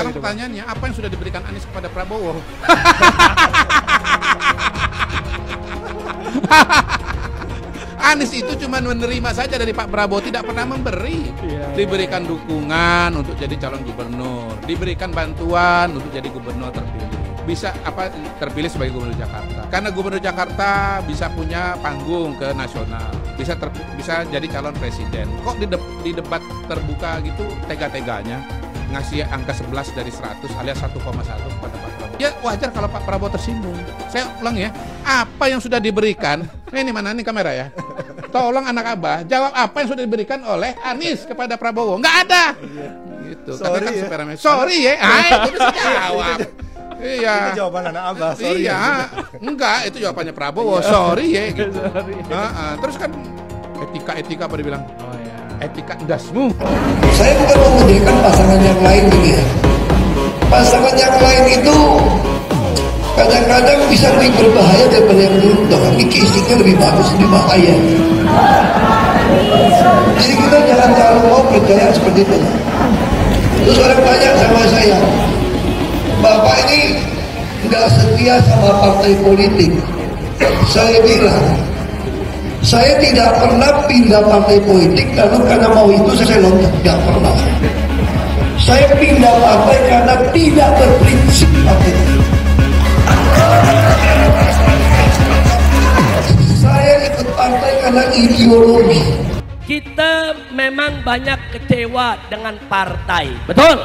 Sekarang pertanyaannya, apa yang sudah diberikan Anies kepada Prabowo? Anies itu cuma menerima saja dari Pak Prabowo, tidak pernah memberi. Diberikan dukungan untuk jadi calon gubernur, diberikan bantuan untuk jadi gubernur terpilih. Bisa terpilih sebagai gubernur Jakarta. Karena gubernur Jakarta bisa punya panggung ke nasional, bisa jadi calon presiden. Kok di debat terbuka gitu tega-teganya ngasih angka 11 dari 100 alias 1,1 kepada Pak Prabowo. Ya wajar kalau Pak Prabowo tersinggung. Saya ulang ya, apa yang sudah diberikan, ini mana nih kamera ya? Tolong anak Abah, jawab apa yang sudah diberikan oleh Anies kepada Prabowo. Nggak ada. Gitu. Sorry ya. Sorry ya. Itu bisa jawab. Iya. Itu jawaban anak Abah, sorry. Iya. Enggak, itu jawabannya Prabowo. Sorry ya. Gitu. Terus kan etika apa dibilang? Oh ya. Etika dasmu. Saya bukan mengedekan pasangan yang lain gitu ya. Pasangan yang lain itu kadang-kadang bisa lebih berbahaya daripada yang diuntungkan. Ini casingnya lebih bagus, lebih bahaya. Jadi kita jangan terlalu mau percaya seperti itu. Terus orang tanya sama saya, Bapak ini nggak setia sama partai politik. Saya bilang, saya tidak pernah pindah partai politik karena mau itu saya loncat, tidak pernah. Saya pindah partai karena tidak berprinsip partai. Saya ikut partai karena ideologi. Kita memang banyak kecewa dengan partai, betul?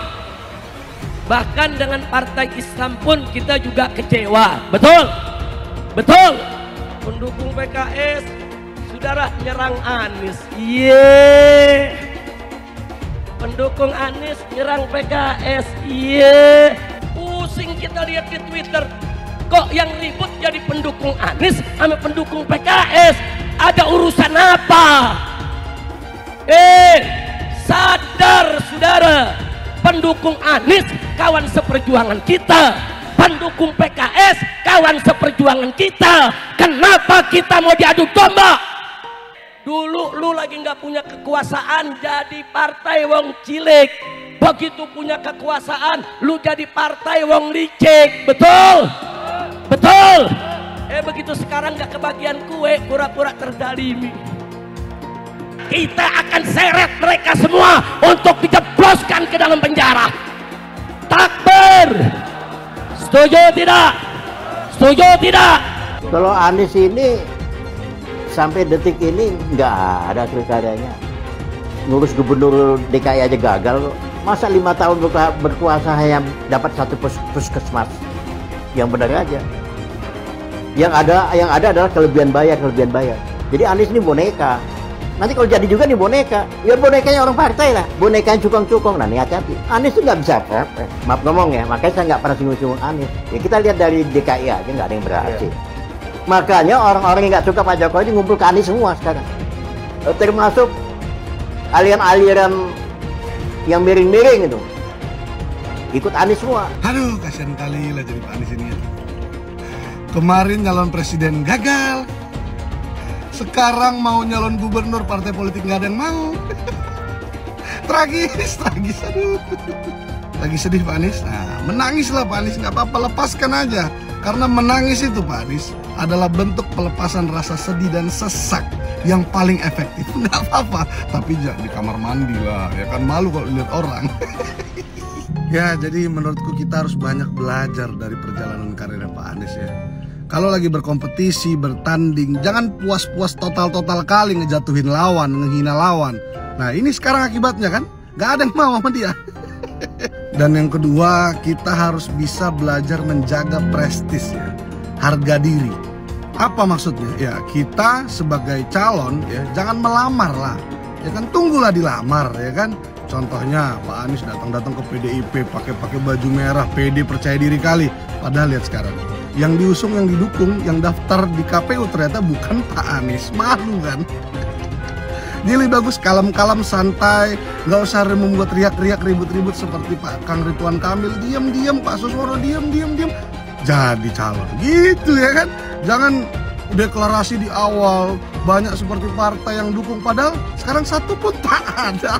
Bahkan dengan partai Islam pun kita juga kecewa, betul? Betul? Pendukung PKS, saudara nyerang Anies, pendukung Anies nyerang PKS, pusing kita lihat di Twitter. Kok yang ribut jadi pendukung Anies sama pendukung PKS? Ada urusan apa? Sadar saudara, pendukung Anies kawan seperjuangan kita, pendukung PKS kawan seperjuangan kita. Kenapa kita mau diadu domba? Dulu lu lagi nggak punya kekuasaan jadi partai wong cilik, begitu punya kekuasaan lu jadi partai wong licik, betul? Betul? Begitu sekarang nggak kebagian kue, pura-pura terdalimi. Kita akan seret mereka semua untuk dijebloskan ke dalam penjara. Takbir! Setuju tidak? Setuju tidak? Kalau Anies ini sampai detik ini nggak ada pilkadanya. Ngurus gubernur DKI aja gagal. Masa 5 tahun berkuasa hanya dapat 1 puskesmas? Yang benar aja. Yang ada adalah kelebihan bayar. Jadi Anies ini boneka. Nanti kalau jadi juga nih boneka, ya bonekanya orang partai lah. Bonekanya cukong-cukong, nah nih hati-hati. Anies itu nggak bisa apa-apa. Maaf ngomong ya, makanya saya nggak pernah singgung-singgung Anies. Ya kita lihat dari DKI aja nggak ada yang berhasil. Makanya orang-orang yang nggak suka Pak Jokowi ini ngumpul ke Anies semua sekarang. Termasuk aliran-aliran yang miring-miring itu. Ikut Anies semua. Aduh, kasihan kali lah jadi Pak Anies ini ya. Kemarin nyalon presiden gagal. Sekarang mau nyalon gubernur partai politik nggak ada yang mau. Tragis, aduh. Lagi sedih Pak Anies. Nah, menangislah Pak Anies, nggak apa-apa, lepaskan aja. Karena menangis itu Pak Anies adalah bentuk pelepasan rasa sedih dan sesak yang paling efektif. Nggak apa-apa, tapi jangan di kamar mandi lah, ya kan malu kalau lihat orang. Ya, jadi menurutku kita harus banyak belajar dari perjalanan karir Pak Anies ya. Kalau lagi berkompetisi, bertanding, jangan puas-puas total kali ngejatuhin lawan, ngehina lawan. Nah ini sekarang akibatnya kan, gak ada yang mau sama dia. Dan yang kedua, kita harus bisa belajar menjaga prestis ya, harga diri. Apa maksudnya? Ya kita sebagai calon ya jangan melamar lah, ya kan tunggulah dilamar ya kan. Contohnya Pak Anies datang ke PDIP pakai baju merah, pede percaya diri kali. Padahal lihat sekarang. Yang diusung, yang didukung, yang daftar di KPU ternyata bukan Pak Anies. Malu kan? Dia lebih bagus kalem-kalem, santai, nggak usah membuat riak-riak, ribut-ribut seperti Pak Kang Ridwan Kamil. Diam-diam, Pak Suswono diam. Jadi calon, gitu ya kan? Jangan deklarasi di awal banyak seperti partai yang dukung, padahal sekarang satu pun tak ada.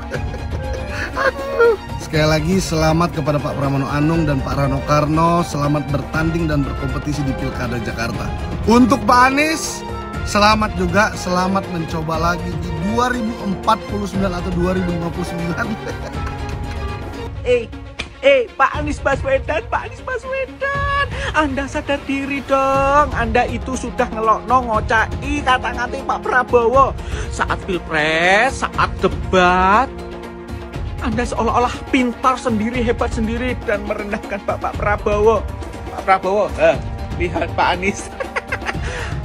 Aduh, Sekali lagi selamat kepada Pak Pramono Anung dan Pak Rano Karno. Selamat bertanding dan berkompetisi di Pilkada Jakarta. Untuk Pak Anies, selamat juga. Selamat mencoba lagi di 2049 atau 2059. Pak Anies Baswedan, Anda sadar diri dong. Anda itu sudah ngelokno ngocai kata-kata Pak Prabowo saat pilpres, saat debat. Anda seolah-olah pintar sendiri, hebat sendiri, dan merendahkan Pak Prabowo. Pak Prabowo, lihat Pak Anies.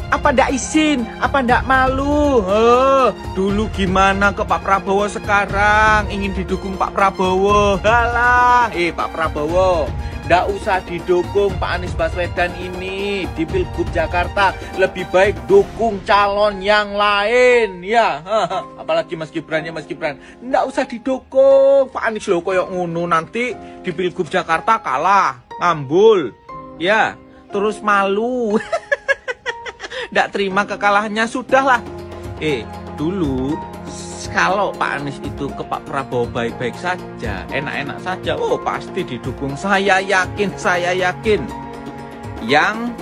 Apa ndak izin? Apa ndak malu? Dulu gimana ke Pak Prabowo, sekarang ingin didukung Pak Prabowo. Halah, Pak Prabowo, ndak usah didukung Pak Anies Baswedan ini di Pilgub Jakarta. Lebih baik dukung calon yang lain, ya. Apalagi Mas Gibran, ndak usah didukung. Pak Anies lo koyok ngono, nanti di Pilgub Jakarta kalah, ngambul, ya, terus malu. Nggak terima kekalahannya, sudahlah. Dulu kalau Pak Anies itu ke Pak Prabowo baik-baik saja, enak-enak saja, pasti didukung. Saya yakin yang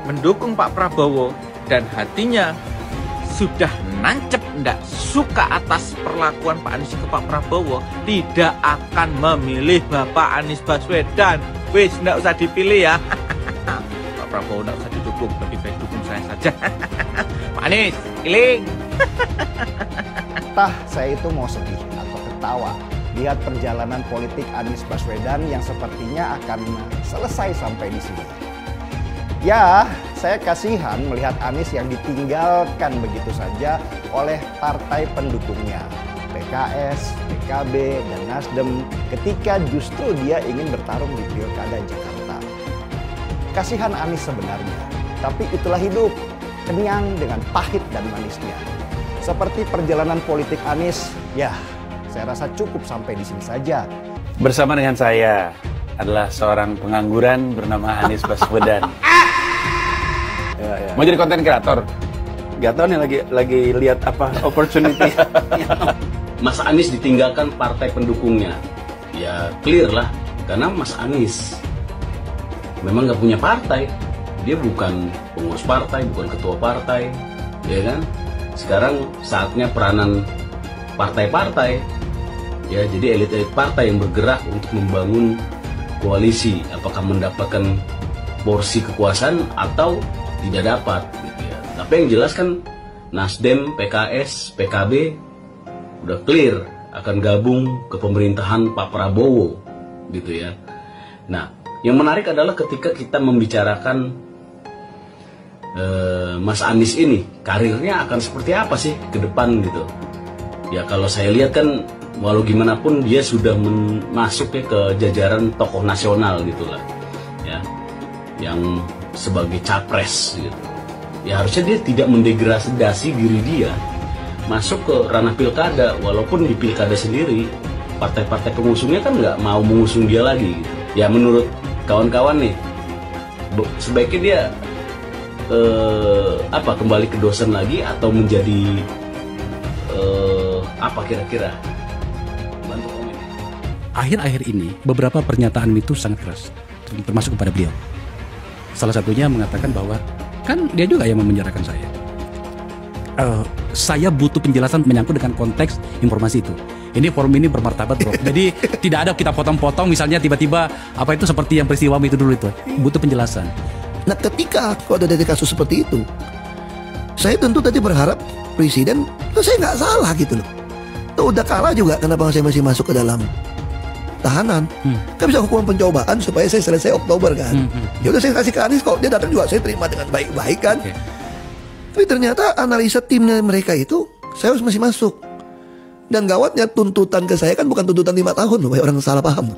mendukung Pak Prabowo dan hatinya sudah nancep ndak suka atas perlakuan Pak Anies ke Pak Prabowo, tidak akan memilih Bapak Anies Baswedan. Wis, ndak usah dipilih ya. Pak Prabowo nggak usah didukung, lebih baik dukung saya saja. Pak Anies, kiling. Entah saya itu mau sedih atau ketawa lihat perjalanan politik Anies Baswedan yang sepertinya akan selesai sampai di sini. Ya, saya kasihan melihat Anies yang ditinggalkan begitu saja oleh partai pendukungnya, PKS, PKB, dan Nasdem, ketika justru dia ingin bertarung di Pilkada Jakarta. Kasihan Anies sebenarnya, tapi itulah hidup, kenyang dengan pahit dan manisnya. Seperti perjalanan politik Anies, ya saya rasa cukup sampai di sini saja. Bersama dengan saya adalah seorang pengangguran bernama Anies Baswedan. Mau jadi konten kreator? Gak tau nih lagi lihat apa opportunity. Mas Anies ditinggalkan partai pendukungnya, ya clear lah, karena Mas Anies memang nggak punya partai, dia bukan pengurus partai, bukan ketua partai, ya kan? Sekarang saatnya peranan partai-partai, ya, jadi elit-elit partai yang bergerak untuk membangun koalisi, apakah mendapatkan porsi kekuasaan atau tidak dapat, gitu ya. Tapi yang jelas kan Nasdem, PKS, PKB udah clear akan gabung ke pemerintahan Pak Prabowo, gitu ya. Nah, yang menarik adalah ketika kita membicarakan Mas Anies ini, karirnya akan seperti apa sih ke depan gitu. Ya kalau saya lihat kan, walau gimana pun dia sudah masuk ke jajaran tokoh nasional gitulah, ya, yang sebagai capres gitu. Ya harusnya dia tidak mendegradasi diri dia masuk ke ranah pilkada, walaupun di pilkada sendiri partai-partai pengusungnya kan nggak mau mengusung dia lagi gitu. Ya menurut kawan-kawan nih, sebaiknya dia kembali ke dosen lagi atau menjadi apa kira-kira? Bantu komen. Akhir-akhir ini beberapa pernyataan itu sangat keras, termasuk kepada beliau. Salah satunya mengatakan bahwa kan dia juga yang memenjarakan saya. Saya butuh penjelasan menyangkut dengan konteks informasi itu. Ini forum ini bermartabat, bro. Jadi tidak ada kita potong-potong, misalnya tiba-tiba apa itu seperti yang peristiwa itu dulu itu. Butuh penjelasan. Nah ketika kalau ada kasus seperti itu, saya tentu tadi berharap presiden, saya nggak salah gitu loh. Tuh udah kalah juga, kenapa saya masih masuk ke dalam tahanan? Kan bisa hukuman pencobaan supaya saya selesai Oktober kan. Ya udah saya kasih ke Anies, kalau dia datang juga saya terima dengan baik-baik kan. Tapi ternyata analisa timnya mereka itu, saya harus masih masuk. Dan gawatnya tuntutan ke saya kan bukan tuntutan 5 tahun loh, banyak orang salah paham.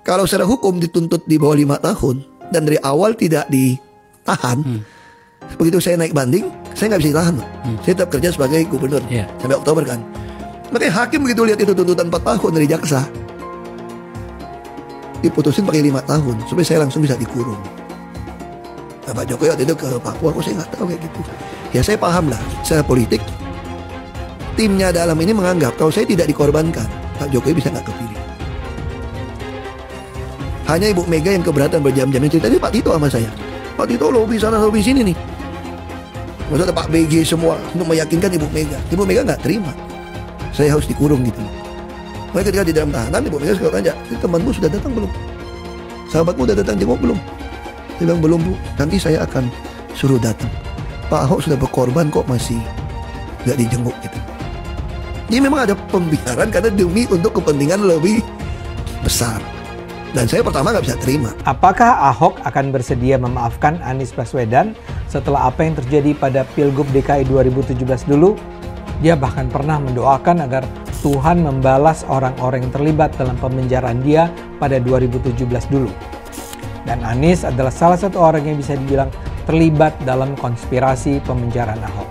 Kalau secara hukum dituntut di bawah 5 tahun dan dari awal tidak ditahan, begitu saya naik banding, saya nggak bisa ditahan. Saya tetap kerja sebagai gubernur sampai Oktober kan. Makanya hakim begitu lihat itu tuntutan 4 tahun dari jaksa, diputusin pakai 5 tahun supaya saya langsung bisa dikurung. Nah, Pak Jokowi waktu itu ke Papua, kok saya nggak tahu kayak gitu. Ya saya paham lah secara politik. Timnya dalam ini menganggap kalau saya tidak dikorbankan, Pak Jokowi bisa nggak kepilih. Hanya Ibu Mega yang keberatan berjam-jam. Yang cerita ini Pak Tito sama saya. Pak Tito lobby sana lobby sini nih. Maksudnya Pak BG semua untuk meyakinkan Ibu Mega. Ibu Mega nggak terima. Saya harus dikurung gitu. Makanya ketika di dalam tahanan Ibu Mega suka tanya, temanmu sudah datang belum? Sahabatmu sudah datang jenguk belum? Dia bilang belum Bu. Nanti saya akan suruh datang. Pak Ahok sudah berkorban kok masih nggak dijenguk gitu. Jadi memang ada pembiaran karena demi untuk kepentingan lebih besar. Dan saya pertama nggak bisa terima. Apakah Ahok akan bersedia memaafkan Anies Baswedan setelah apa yang terjadi pada Pilgub DKI 2017 dulu? Dia bahkan pernah mendoakan agar Tuhan membalas orang-orang yang terlibat dalam pemenjaraan dia pada 2017 dulu. Dan Anies adalah salah satu orang yang bisa dibilang terlibat dalam konspirasi pemenjaraan Ahok.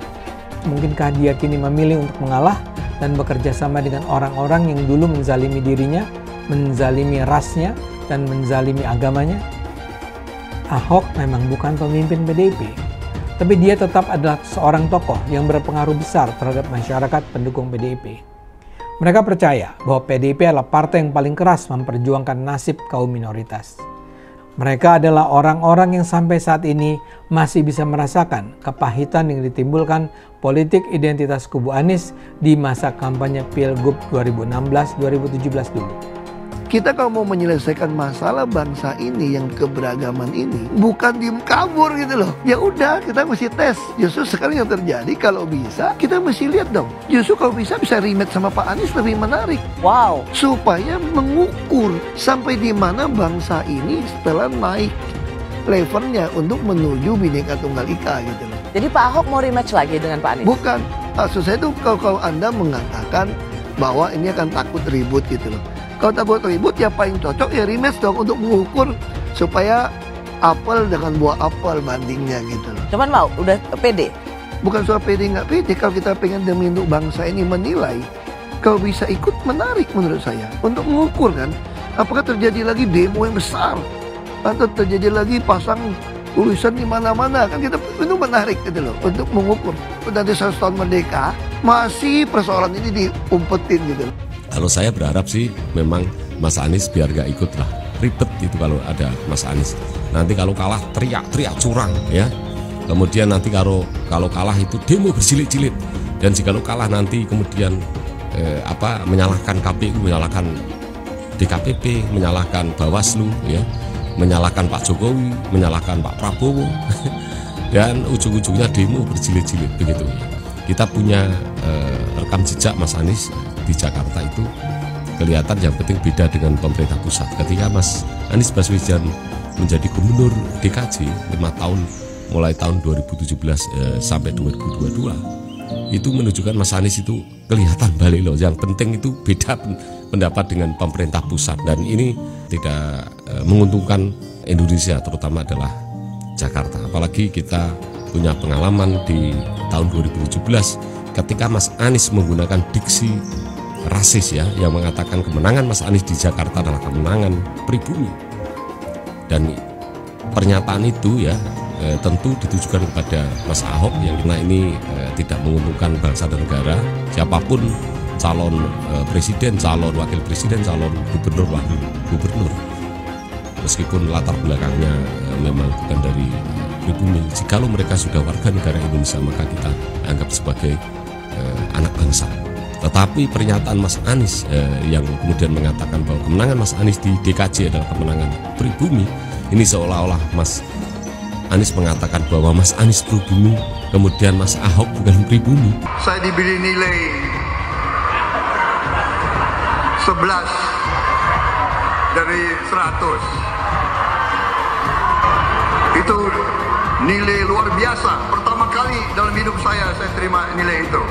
Mungkinkah dia kini memilih untuk mengalah dan bekerja sama dengan orang-orang yang dulu menzalimi dirinya, menzalimi rasnya, dan menzalimi agamanya? Ahok memang bukan pemimpin PDIP, tapi dia tetap adalah seorang tokoh yang berpengaruh besar terhadap masyarakat pendukung PDIP. Mereka percaya bahwa PDIP adalah partai yang paling keras memperjuangkan nasib kaum minoritas. Mereka adalah orang-orang yang sampai saat ini masih bisa merasakan kepahitan yang ditimbulkan politik identitas kubu Anies di masa kampanye Pilgub 2016-2017 dulu. Kita kalau mau menyelesaikan masalah bangsa ini yang keberagaman ini bukan diem kabur gitu loh. Ya udah, kita mesti tes. Justru sekarang yang terjadi kalau bisa kita mesti lihat dong. Justru kalau bisa rematch sama Pak Anies lebih menarik. Wow. Supaya mengukur sampai di mana bangsa ini setelah naik levelnya untuk menuju Bhinneka Tunggal Ika gitu loh. Jadi Pak Ahok mau rematch lagi dengan Pak Anies? Bukan. Maksud saya itu kalau Anda mengatakan bahwa ini akan takut ribut gitu loh. Kalau takut ribut ya paling cocok ya rematch dong untuk mengukur supaya apel dengan buah apel bandingnya gitu loh. Cuman mau, udah pede? Bukan soal pede nggak pede, kalau kita pengen demi untuk bangsa ini menilai, kalau bisa ikut menarik menurut saya. Untuk mengukur kan, apakah terjadi lagi demo yang besar atau terjadi lagi pasang tulisan di mana-mana, kan kita itu menarik gitu loh untuk mengukur. Dari 100 tahun merdeka masih persoalan ini diumpetin gitu loh. Kalau saya berharap sih memang Mas Anies biar gak ikut lah ribet gitu kalau ada Mas Anies. Nanti kalau kalah teriak-teriak curang ya. Kemudian nanti kalau kalah itu demo berjilid-jilid. Dan jika kalah nanti kemudian menyalahkan KPU, menyalahkan DKPP, menyalahkan Bawaslu ya, menyalahkan Pak Jokowi, menyalahkan Pak Prabowo. Dan ujung-ujungnya demo berjilid-jilid begitu. Kita punya rekam jejak Mas Anies di Jakarta itu kelihatan yang penting beda dengan pemerintah pusat. Ketika Mas Anies Baswedan menjadi gubernur DKJ 5 tahun mulai tahun 2017 sampai 2022 itu menunjukkan Mas Anies itu kelihatan balik loh. Yang penting itu beda pendapat dengan pemerintah pusat dan ini tidak menguntungkan Indonesia, terutama adalah Jakarta. Apalagi kita punya pengalaman di tahun 2017 ketika Mas Anies menggunakan diksi rasis ya, yang mengatakan kemenangan Mas Anies di Jakarta adalah kemenangan pribumi. Dan pernyataan itu ya tentu ditujukan kepada Mas Ahok yang karena ini tidak menguntungkan bangsa dan negara. Siapapun calon presiden, calon wakil presiden, calon gubernur, wakil gubernur, meskipun latar belakangnya memang bukan dari pribumi, jikalau mereka sudah warga negara Indonesia maka kita anggap sebagai anak bangsa. Tetapi pernyataan Mas Anies yang kemudian mengatakan bahwa kemenangan Mas Anies di DKJ adalah kemenangan pribumi, ini seolah-olah Mas Anies mengatakan bahwa Mas Anies pribumi, kemudian Mas Ahok bukan pribumi. Saya diberi nilai 11 dari 100. Itu nilai luar biasa. Pertama kali dalam hidup saya terima nilai itu.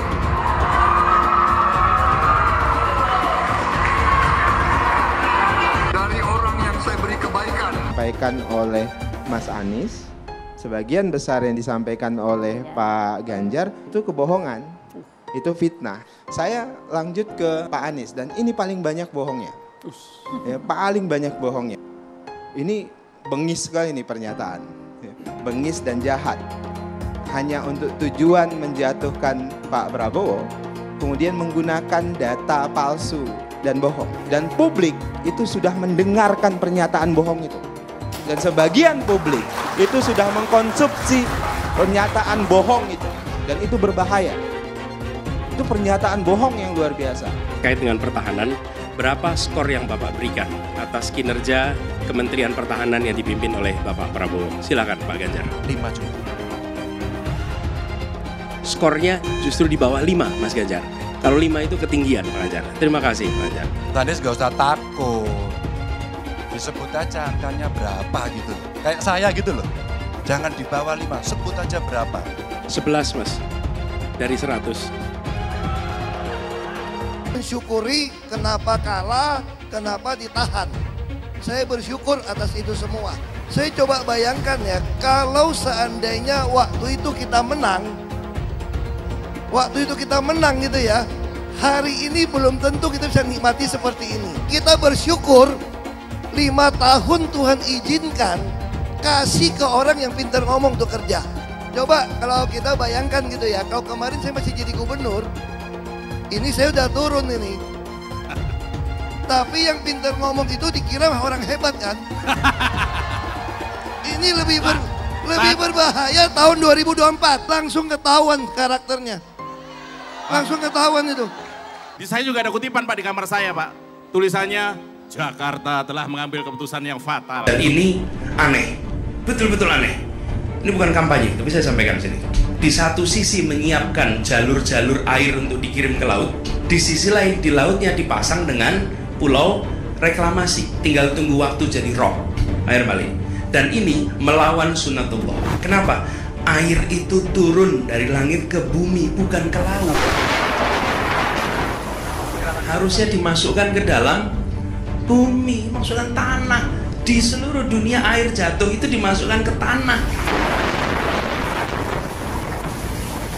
Dari orang yang saya beri kebaikan. Disampaikan oleh Mas Anies, sebagian besar yang disampaikan oleh Pak Ganjar itu kebohongan, itu fitnah. Saya lanjut ke Pak Anies dan ini paling banyak bohongnya. Ya, paling banyak bohongnya. Ini bengis sekali nih pernyataan. Bengis dan jahat. Hanya untuk tujuan menjatuhkan Pak Prabowo, kemudian menggunakan data palsu dan bohong. Dan publik itu sudah mendengarkan pernyataan bohong itu. Dan sebagian publik itu sudah mengkonsumsi pernyataan bohong itu. Dan itu berbahaya. Itu pernyataan bohong yang luar biasa. Terkait dengan pertahanan, berapa skor yang Bapak berikan atas kinerja Kementerian Pertahanan yang dipimpin oleh Bapak Prabowo? Silakan Pak Ganjar. 5 cukup. Skornya justru di bawah 5, Mas Ganjar. Kalau 5 itu ketinggian, Pak Ganjar. Terima kasih, Pak Ganjar. Anies gak usah takut. Disebut aja angkanya berapa gitu. Kayak saya gitu loh. Jangan di bawah 5, sebut aja berapa. 11, Mas. Dari 100. Mensyukuri kenapa kalah, kenapa ditahan. Saya bersyukur atas itu semua. Saya coba bayangkan ya, kalau seandainya waktu itu kita menang, gitu ya, hari ini belum tentu kita bisa nikmati seperti ini. Kita bersyukur 5 tahun Tuhan izinkan kasih ke orang yang pintar ngomong untuk kerja. Coba kalau kita bayangkan gitu ya, kalau kemarin saya masih jadi gubernur, ini saya udah turun ini. Tapi yang pintar ngomong itu dikira orang hebat kan? Ini lebih berbahaya tahun 2024, langsung ketahuan karakternya. Langsung ketahuan itu. Di saya juga ada kutipan Pak di kamar saya Pak. Tulisannya, Jakarta telah mengambil keputusan yang fatal. Dan ini aneh, betul-betul aneh. Ini bukan kampanye, tapi saya sampaikan sini. Di satu sisi menyiapkan jalur-jalur air untuk dikirim ke laut, di sisi lain di lautnya dipasang dengan pulau reklamasi. Tinggal tunggu waktu jadi rob, air balik. Dan ini melawan sunatullah. Kenapa? Air itu turun dari langit ke bumi, bukan ke laut. Harusnya dimasukkan ke dalam bumi, masukkan tanah. Di seluruh dunia air jatuh itu dimasukkan ke tanah.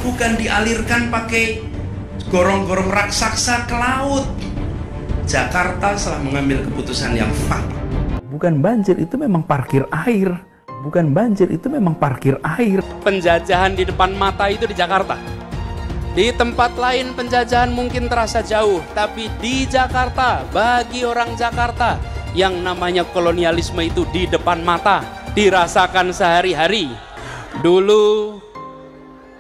Bukan dialirkan pakai gorong-gorong raksasa ke laut. Jakarta telah mengambil keputusan yang fatal. Bukan banjir, itu memang parkir air. Bukan banjir, itu memang parkir air. Penjajahan di depan mata itu di Jakarta. Di tempat lain penjajahan mungkin terasa jauh, tapi di Jakarta, bagi orang Jakarta, yang namanya kolonialisme itu di depan mata, dirasakan sehari-hari. Dulu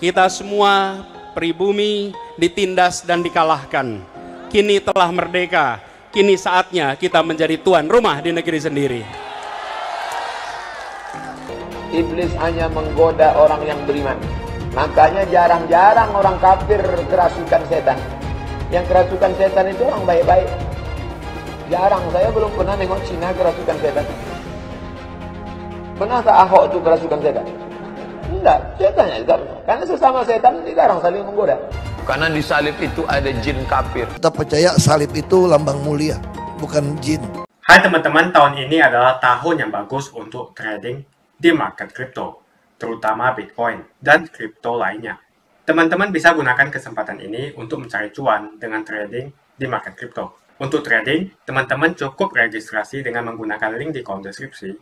kita semua pribumi ditindas dan dikalahkan. Kini telah merdeka, kini saatnya kita menjadi tuan rumah di negeri sendiri. Iblis hanya menggoda orang yang beriman. Makanya jarang-jarang orang kafir kerasukan setan. Yang kerasukan setan itu orang baik-baik. Jarang, saya belum pernah nengok Cina kerasukan setan. Pernah tak Ahok itu kerasukan setan? Enggak, setannya juga. Karena sesama setan dilarang saling menggoda. Karena di salib itu ada jin kafir. Kita percaya salib itu lambang mulia, bukan jin. Hai teman-teman, tahun ini adalah tahun yang bagus untuk trading di market kripto, terutama Bitcoin dan kripto lainnya. Teman-teman bisa gunakan kesempatan ini untuk mencari cuan dengan trading di market kripto. Untuk trading, teman-teman cukup registrasi dengan menggunakan link di kolom deskripsi,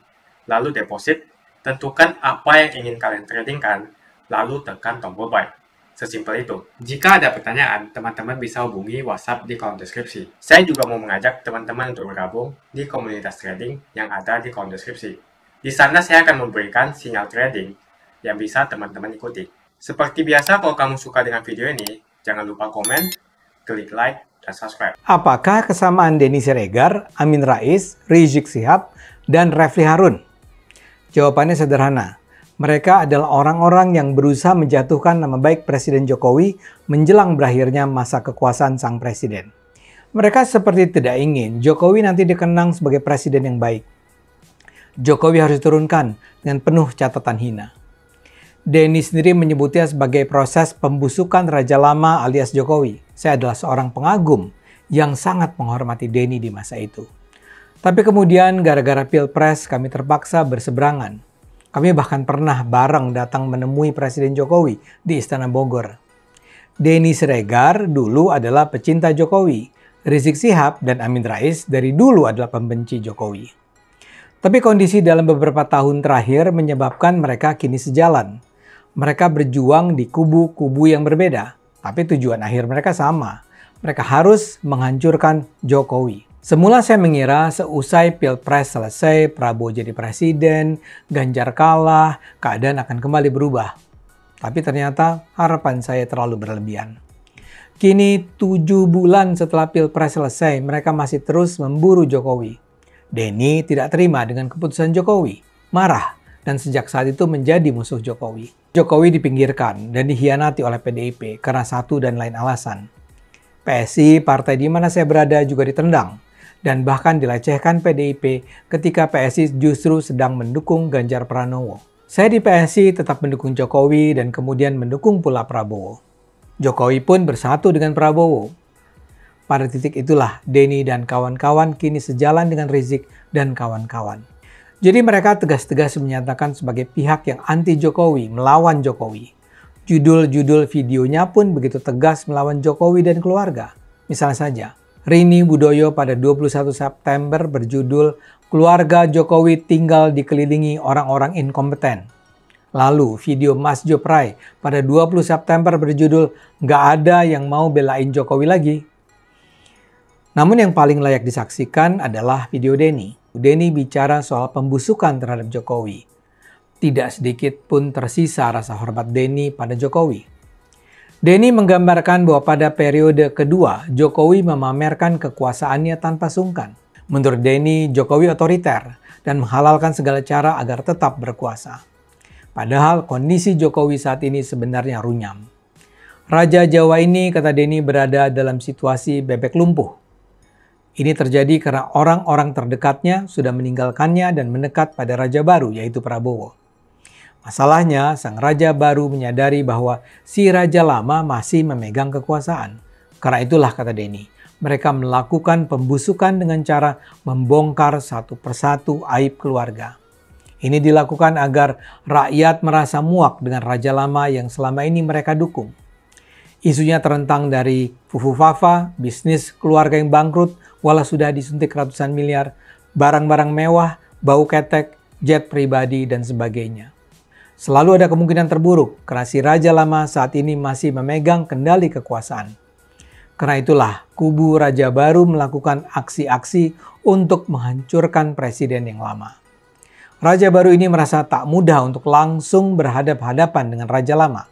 lalu deposit, tentukan apa yang ingin kalian tradingkan, lalu tekan tombol buy. Sesimpel itu. Jika ada pertanyaan, teman-teman bisa hubungi WhatsApp di kolom deskripsi. Saya juga mau mengajak teman-teman untuk bergabung di komunitas trading yang ada di kolom deskripsi. Di sana saya akan memberikan sinyal trading yang bisa teman-teman ikuti. Seperti biasa, kalau kamu suka dengan video ini, jangan lupa komen, klik like, dan subscribe. Apakah kesamaan Denny Siregar, Amin Rais, Rizik Syihab, dan Refli Harun? Jawabannya sederhana. Mereka adalah orang-orang yang berusaha menjatuhkan nama baik Presiden Jokowi menjelang berakhirnya masa kekuasaan sang presiden. Mereka seperti tidak ingin Jokowi nanti dikenang sebagai presiden yang baik. Jokowi harus diturunkan dengan penuh catatan hina. Denny sendiri menyebutnya sebagai proses pembusukan Raja Lama alias Jokowi. Saya adalah seorang pengagum yang sangat menghormati Denny di masa itu. Tapi kemudian gara-gara Pilpres kami terpaksa berseberangan. Kami bahkan pernah bareng datang menemui Presiden Jokowi di Istana Bogor. Denny Siregar dulu adalah pecinta Jokowi. Rizik Syihab dan Amin Rais dari dulu adalah pembenci Jokowi. Tapi kondisi dalam beberapa tahun terakhir menyebabkan mereka kini sejalan. Mereka berjuang di kubu-kubu yang berbeda, tapi tujuan akhir mereka sama, Mereka harus menghancurkan Jokowi. Semula saya mengira seusai Pilpres selesai, Prabowo jadi presiden, Ganjar kalah, keadaan akan kembali berubah. Tapi ternyata harapan saya terlalu berlebihan. Kini 7 bulan setelah Pilpres selesai, mereka masih terus memburu Jokowi. Denny tidak terima dengan keputusan Jokowi, marah, dan sejak saat itu menjadi musuh Jokowi. Jokowi dipinggirkan dan dihianati oleh PDIP karena satu dan lain alasan. PSI, partai di mana saya berada, juga ditendang dan bahkan dilecehkan PDIP ketika PSI justru sedang mendukung Ganjar Pranowo. Saya di PSI tetap mendukung Jokowi dan kemudian mendukung pula Prabowo. Jokowi pun bersatu dengan Prabowo. Pada titik itulah Denny dan kawan-kawan kini sejalan dengan Rizik dan kawan-kawan. Jadi mereka tegas-tegas menyatakan sebagai pihak yang anti Jokowi, melawan Jokowi. Judul-judul videonya pun begitu tegas melawan Jokowi dan keluarga. Misalnya saja, Rini Budoyo pada 21 September berjudul "Keluarga Jokowi tinggal dikelilingi orang-orang inkompeten". Lalu video Mas Joprai pada 20 September berjudul "Nggak ada yang mau belain Jokowi lagi". Namun yang paling layak disaksikan adalah video Denny. Denny bicara soal pembusukan terhadap Jokowi. Tidak sedikit pun tersisa rasa hormat Denny pada Jokowi. Denny menggambarkan bahwa pada periode kedua, Jokowi memamerkan kekuasaannya tanpa sungkan. Menurut Denny, Jokowi otoriter dan menghalalkan segala cara agar tetap berkuasa. Padahal kondisi Jokowi saat ini sebenarnya runyam. Raja Jawa ini, kata Denny, berada dalam situasi bebek lumpuh. Ini terjadi karena orang-orang terdekatnya sudah meninggalkannya dan mendekat pada raja baru, yaitu Prabowo. Masalahnya, sang raja baru menyadari bahwa si raja lama masih memegang kekuasaan. Karena itulah, kata Denny, mereka melakukan pembusukan dengan cara membongkar satu persatu aib keluarga. Ini dilakukan agar rakyat merasa muak dengan raja lama yang selama ini mereka dukung. Isunya terentang dari Fufu Fafa, bisnis keluarga yang bangkrut, walau sudah disuntik ratusan miliar, barang-barang mewah, bau ketek, jet pribadi, dan sebagainya. Selalu ada kemungkinan terburuk karena si raja lama saat ini masih memegang kendali kekuasaan. Karena itulah kubu raja baru melakukan aksi-aksi untuk menghancurkan presiden yang lama. Raja baru ini merasa tak mudah untuk langsung berhadap-hadapan dengan raja lama.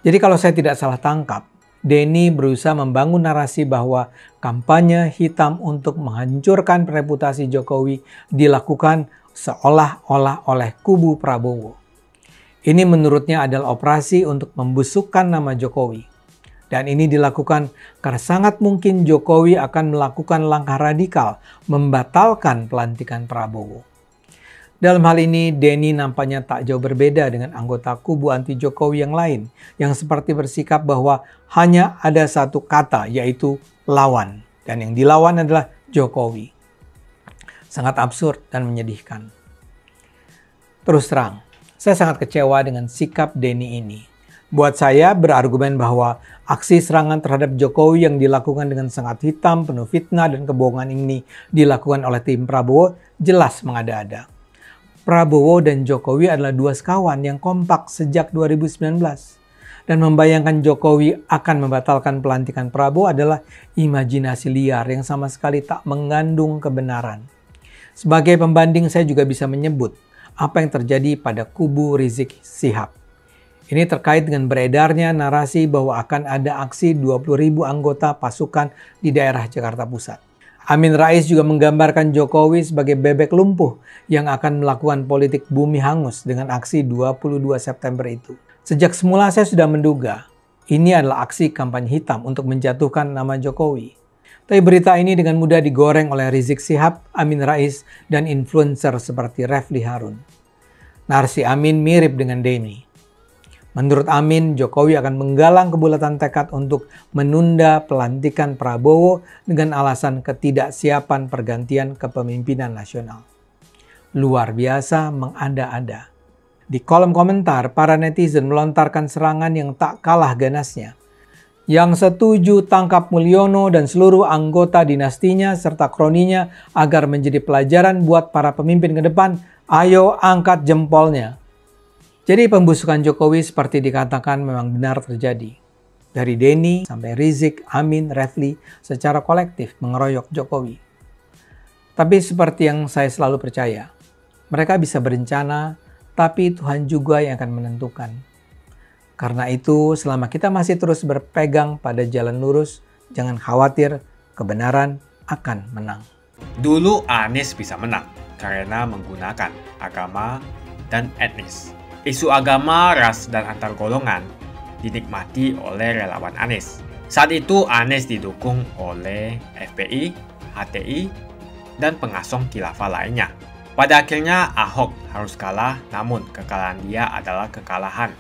Jadi kalau saya tidak salah tangkap, Denny berusaha membangun narasi bahwa kampanye hitam untuk menghancurkan reputasi Jokowi dilakukan seolah-olah oleh kubu Prabowo. Ini menurutnya adalah operasi untuk membusukkan nama Jokowi. Dan ini dilakukan karena sangat mungkin Jokowi akan melakukan langkah radikal membatalkan pelantikan Prabowo. Dalam hal ini, Denny nampaknya tak jauh berbeda dengan anggota kubu anti Jokowi yang lain, yang seperti bersikap bahwa hanya ada satu kata, yaitu lawan. Dan yang dilawan adalah Jokowi. Sangat absurd dan menyedihkan. Terus terang, saya sangat kecewa dengan sikap Denny ini. Buat saya berargumen bahwa aksi serangan terhadap Jokowi yang dilakukan dengan sangat hitam, penuh fitnah dan kebohongan ini dilakukan oleh tim Prabowo jelas mengada-ada. Prabowo dan Jokowi adalah dua sekawan yang kompak sejak 2019. Dan membayangkan Jokowi akan membatalkan pelantikan Prabowo adalah imajinasi liar yang sama sekali tak mengandung kebenaran. Sebagai pembanding saya juga bisa menyebut apa yang terjadi pada kubu Rizik Syihab. Ini terkait dengan beredarnya narasi bahwa akan ada aksi 20.000 anggota pasukan di daerah Jakarta Pusat. Amin Rais juga menggambarkan Jokowi sebagai bebek lumpuh yang akan melakukan politik bumi hangus dengan aksi 22 September itu. Sejak semula saya sudah menduga ini adalah aksi kampanye hitam untuk menjatuhkan nama Jokowi. Tapi berita ini dengan mudah digoreng oleh Rizik Syihab, Amin Rais, dan influencer seperti Refli Harun. Narasi Amin mirip dengan Denny. Menurut Amin, Jokowi akan menggalang kebulatan tekad untuk menunda pelantikan Prabowo dengan alasan ketidaksiapan pergantian kepemimpinan nasional. Luar biasa mengada-ada. Di kolom komentar, para netizen melontarkan serangan yang tak kalah ganasnya. Yang setuju tangkap Mulyono dan seluruh anggota dinastinya serta kroninya agar menjadi pelajaran buat para pemimpin ke depan, ayo angkat jempolnya. Jadi pembusukan Jokowi seperti dikatakan memang benar terjadi. Dari Denny sampai Rizik, Amin, Refli secara kolektif mengeroyok Jokowi. Tapi seperti yang saya selalu percaya, mereka bisa berencana, tapi Tuhan juga yang akan menentukan. Karena itu, selama kita masih terus berpegang pada jalan lurus, jangan khawatir, kebenaran akan menang. Dulu Anies bisa menang karena menggunakan agama dan etnis. Isu agama, ras, dan antar golongan dinikmati oleh relawan Anies. Saat itu Anies didukung oleh FPI, HTI, dan pengasong khilafah lainnya. Pada akhirnya Ahok harus kalah, namun kekalahan dia adalah kekalahan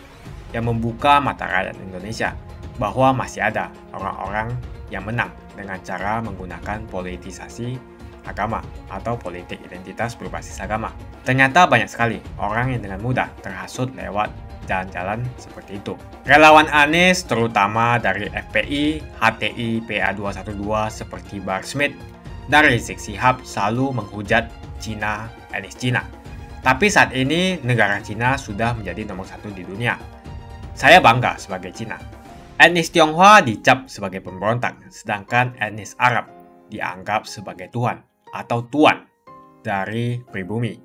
yang membuka mata rakyat Indonesia bahwa masih ada orang-orang yang menang dengan cara menggunakan politisasi agama atau politik identitas berbasis agama. Ternyata banyak sekali orang yang dengan mudah terhasut lewat jalan-jalan seperti itu. Relawan Anies terutama dari FPI, HTI, PA212 seperti Bahar Smith dan Rizik Syihab selalu menghujat Cina, etnis Cina. Tapi saat ini negara Cina sudah menjadi nomor 1 di dunia. Saya bangga sebagai Cina. Etnis Tionghoa dicap sebagai pemberontak, sedangkan etnis Arab dianggap sebagai Tuhan atau tuan dari pribumi.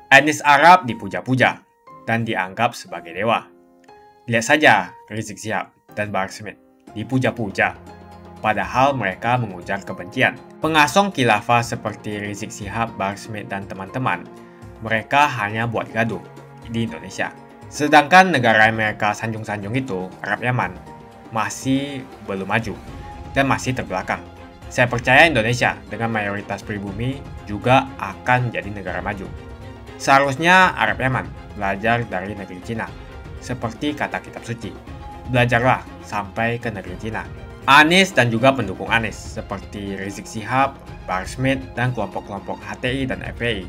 Etnis Arab dipuja-puja dan dianggap sebagai dewa. Lihat saja Rizik Syihab dan Bahar Smith dipuja-puja, padahal mereka mengujar kebencian. Pengasong khilafah seperti Rizik Syihab, Bahar Smith, dan teman-teman, mereka hanya buat gaduh di Indonesia. Sedangkan negara yang mereka sanjung-sanjung itu, Arab Yaman, masih belum maju dan masih terbelakang. Saya percaya Indonesia dengan mayoritas pribumi juga akan menjadi negara maju. Seharusnya Arab Yaman belajar dari negeri Cina, seperti kata kitab suci. Belajarlah sampai ke negeri Cina. Anies dan juga pendukung Anies, seperti Rizik Syihab, Bahar Smith, dan kelompok-kelompok HTI dan FPI,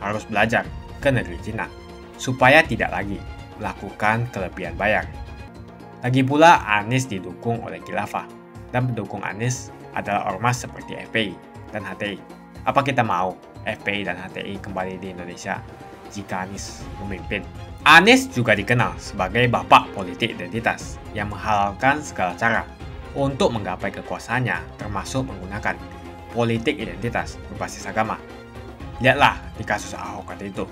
harus belajar ke negeri Cina, supaya tidak lagi melakukan kelebihan bayar. Lagi pula Anies didukung oleh khilafah, dan pendukung Anies adalah ormas seperti FPI dan HTI. Apa kita mau FPI dan HTI kembali di Indonesia jika Anies memimpin? Anies juga dikenal sebagai bapak politik identitas yang menghalalkan segala cara untuk menggapai kekuasaannya, termasuk menggunakan politik identitas berbasis agama. Lihatlah di kasus Ahok kali itu.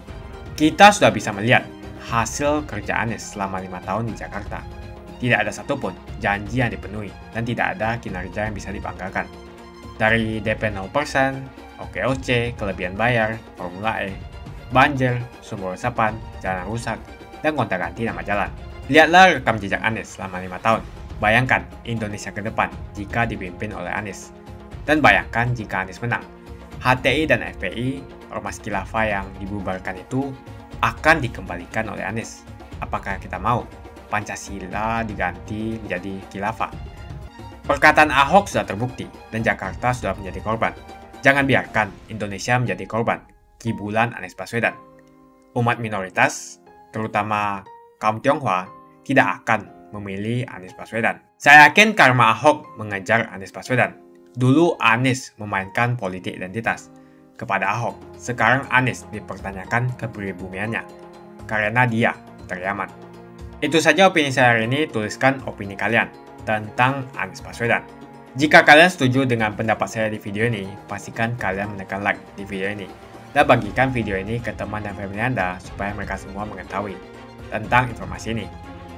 Kita sudah bisa melihat hasil kerja Anies selama 5 tahun di Jakarta. Tidak ada satupun janji yang dipenuhi dan tidak ada kinerja yang bisa dibanggakan. Dari DP 0%, OKOC, kelebihan bayar, Formula E, banjir, sumber resapan, jalan rusak, dan gonta-ganti nama jalan. Lihatlah rekam jejak Anies selama 5 tahun. Bayangkan Indonesia ke depan jika dipimpin oleh Anies. Dan bayangkan jika Anies menang. HTI dan FPI, ormas khilafah yang dibubarkan itu, akan dikembalikan oleh Anies. Apakah kita mau Pancasila diganti menjadi khilafah? Perkataan Ahok sudah terbukti dan Jakarta sudah menjadi korban. Jangan biarkan Indonesia menjadi korban kibulan Anies Baswedan. Umat minoritas, terutama kaum Tionghoa, tidak akan memilih Anies Baswedan. Saya yakin karma Ahok mengejar Anies Baswedan. Dulu Anies memainkan politik identitas kepada Ahok. Sekarang Anies dipertanyakan kepribumiannya karena dia teriaman. Itu saja opini saya hari ini. Tuliskan opini kalian tentang Anies Baswedan. Jika kalian setuju dengan pendapat saya di video ini, pastikan kalian menekan like di video ini dan bagikan video ini ke teman dan family Anda supaya mereka semua mengetahui tentang informasi ini.